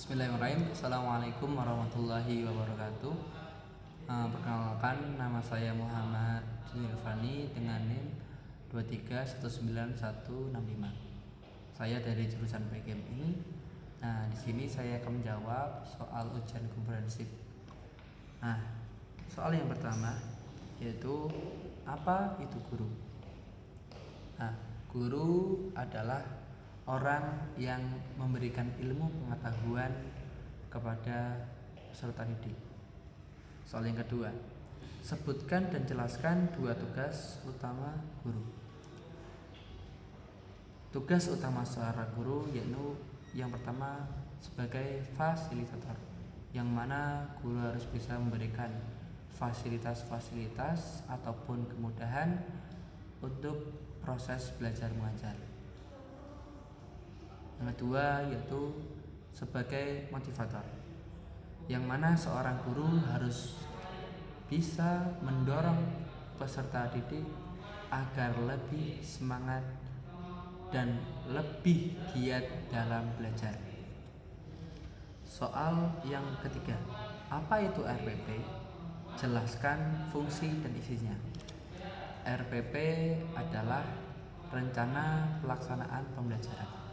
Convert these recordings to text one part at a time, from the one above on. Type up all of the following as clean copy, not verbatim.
Bismillahirrahmanirrahim. Assalamualaikum warahmatullahi wabarakatuh. Perkenalkan, nama saya Muhammad Irfani dengan NIM 2319165. Saya dari jurusan PKMI. Nah, di sini saya akan menjawab soal ujian komprehensif. Nah, soal yang pertama yaitu apa itu guru? Nah, guru adalah orang yang memberikan ilmu pengetahuan kepada peserta didik. Soal yang kedua, sebutkan dan jelaskan dua tugas utama guru. Tugas utama seorang guru yaitu yang pertama sebagai fasilitator, yang mana guru harus bisa memberikan fasilitas-fasilitas ataupun kemudahan untuk proses belajar mengajar. Yang kedua yaitu sebagai motivator, yang mana seorang guru harus bisa mendorong peserta didik agar lebih semangat dan lebih giat dalam belajar. Soal yang ketiga, apa itu RPP? Jelaskan fungsi dan isinya. RPP adalah rencana pelaksanaan pembelajaran.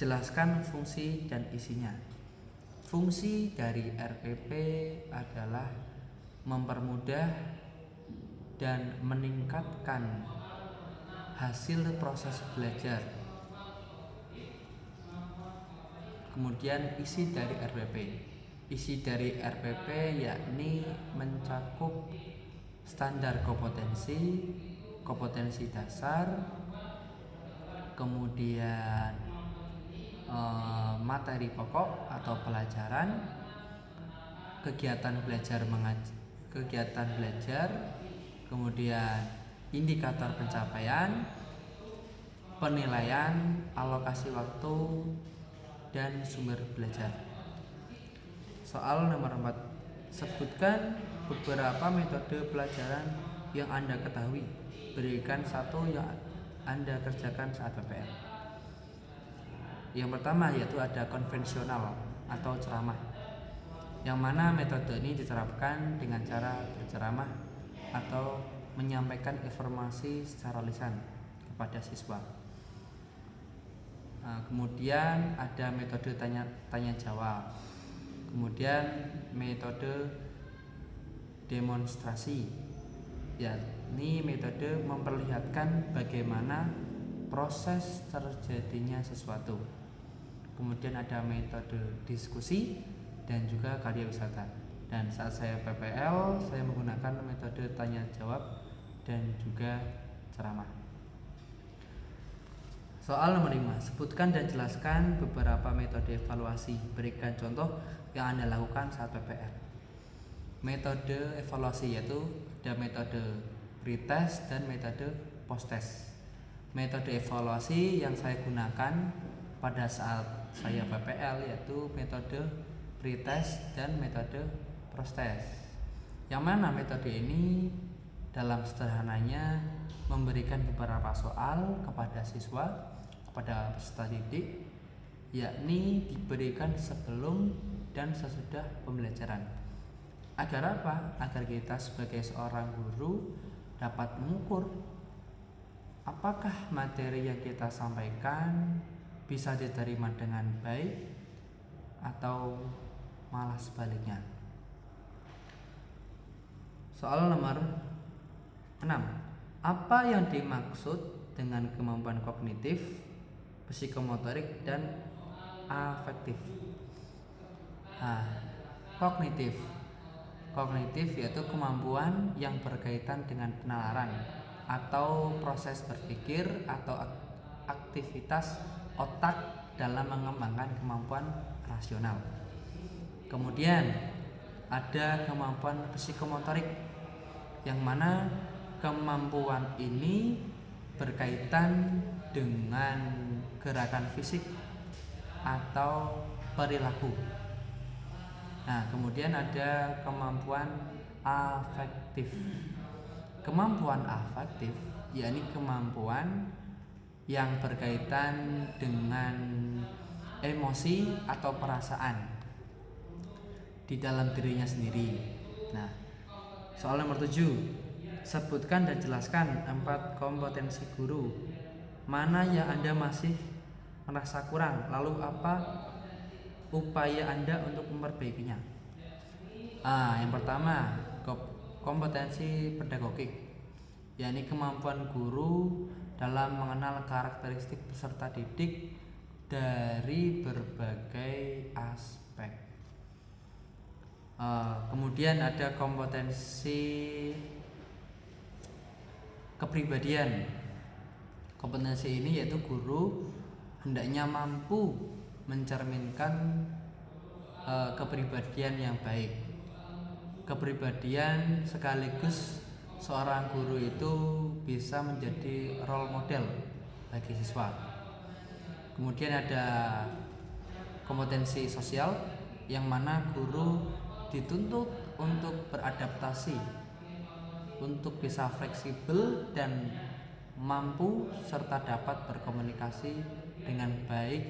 Jelaskan fungsi dan isinya. Fungsi dari RPP adalah mempermudah dan meningkatkan hasil proses belajar. Kemudian isi dari RPP. Isi dari RPP yakni mencakup standar kompetensi, kompetensi dasar, kemudian materi pokok atau pelajaran, kegiatan belajar, kemudian indikator pencapaian, penilaian, alokasi waktu, dan sumber belajar. Soal nomor 4, sebutkan beberapa metode pelajaran yang Anda ketahui. Berikan satu yang Anda kerjakan saat PPL. Yang pertama yaitu ada konvensional atau ceramah, yang mana metode ini diterapkan dengan cara berceramah atau menyampaikan informasi secara lisan kepada siswa. Nah, kemudian ada metode tanya jawab, kemudian metode demonstrasi, yakni metode memperlihatkan bagaimana proses terjadinya sesuatu. Kemudian ada metode diskusi dan juga karya wisata. Dan saat saya PPL, saya menggunakan metode tanya jawab dan juga ceramah. Soal nomor 5, sebutkan dan jelaskan beberapa metode evaluasi. Berikan contoh yang Anda lakukan saat PPL. Metode evaluasi yaitu ada metode pretest dan metode posttest. Metode evaluasi yang saya gunakan pada saat saya PPL yaitu metode pretest dan metode posttest. Yang mana metode ini dalam sederhananya memberikan beberapa soal kepada siswa, kepada peserta didik, yakni diberikan sebelum dan sesudah pembelajaran. Agar apa? Agar kita sebagai seorang guru dapat mengukur apakah materi yang kita sampaikan bisa diterima dengan baik atau malah sebaliknya. Soal nomor 6, apa yang dimaksud dengan kemampuan kognitif, psikomotorik, dan afektif? Kognitif yaitu kemampuan yang berkaitan dengan penalaran atau proses berpikir atau aktivitas otak dalam mengembangkan kemampuan rasional. Kemudian ada kemampuan psikomotorik, yang mana kemampuan ini berkaitan dengan gerakan fisik atau perilaku. Nah, kemudian ada kemampuan afektif. Kemampuan afektif yakni kemampuan yang berkaitan dengan emosi atau perasaan di dalam dirinya sendiri. Nah, soal nomor 7, sebutkan dan jelaskan 4 kompetensi guru mana yang Anda masih merasa kurang, lalu apa upaya Anda untuk memperbaikinya. Yang pertama, kompetensi pedagogik, yakni kemampuan guru dalam mengenal karakteristik peserta didik dari berbagai aspek. Kemudian ada kompetensi kepribadian. Kompetensi ini yaitu guru hendaknya mampu mencerminkan kepribadian yang baik. Kepribadian sekaligus seorang guru itu bisa menjadi role model bagi siswa. Kemudian ada kompetensi sosial, yang mana guru dituntut untuk beradaptasi, untuk bisa fleksibel dan mampu serta dapat berkomunikasi dengan baik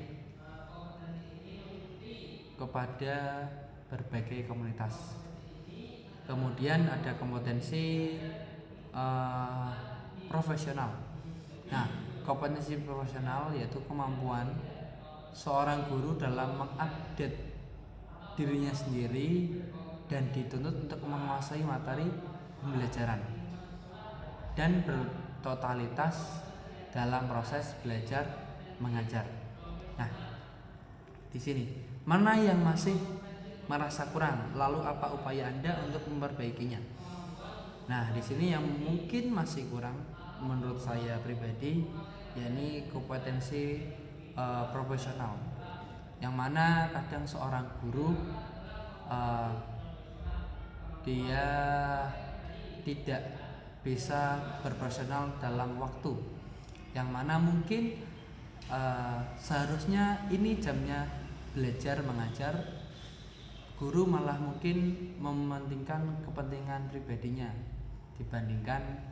kepada berbagai komunitas. Kemudian ada kompetensi profesional. Nah, kompetensi profesional yaitu kemampuan seorang guru dalam mengupdate dirinya sendiri dan dituntut untuk menguasai materi pembelajaran dan bertotalitas dalam proses belajar mengajar. Nah, di sini mana yang masih merasa kurang, lalu apa upaya Anda untuk memperbaikinya? Nah, di sini yang mungkin masih kurang menurut saya pribadi, yakni kompetensi profesional, yang mana kadang seorang guru dia tidak bisa berprofesional dalam waktu, yang mana mungkin seharusnya ini jamnya belajar mengajar, guru malah mungkin mementingkan kepentingan pribadinya dibandingkan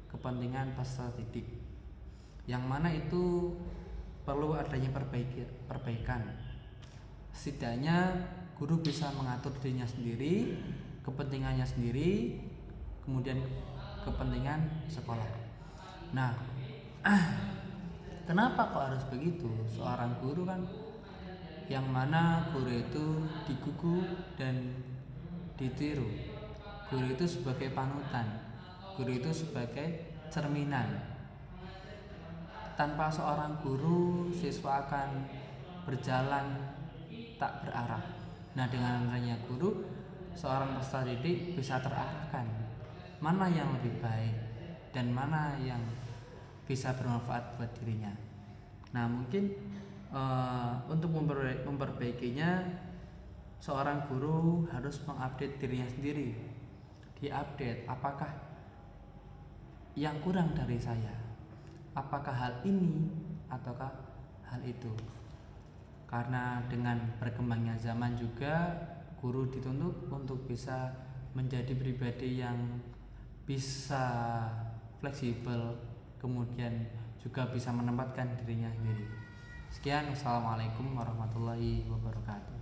kepentingan peserta didik, yang mana itu perlu adanya perbaikan. Setidaknya guru bisa mengatur dirinya sendiri, kepentingannya sendiri, kemudian kepentingan sekolah. Nah, kenapa kok harus begitu? Seorang guru kan yang mana guru itu digugu dan ditiru. Guru itu sebagai panutan, guru itu sebagai cerminan. Tanpa seorang guru, siswa akan berjalan tak berarah. Nah, dengan adanya guru, seorang peserta didik bisa terarahkan mana yang lebih baik dan mana yang bisa bermanfaat buat dirinya. Nah, mungkin untuk memperbaikinya, seorang guru harus mengupdate dirinya sendiri. Diupdate, apakah yang kurang dari saya? Apakah hal ini ataukah hal itu? Karena dengan berkembangnya zaman juga, guru dituntut untuk bisa menjadi pribadi yang bisa fleksibel, kemudian juga bisa menempatkan dirinya sendiri. Sekian, wassalamualaikum warahmatullahi wabarakatuh.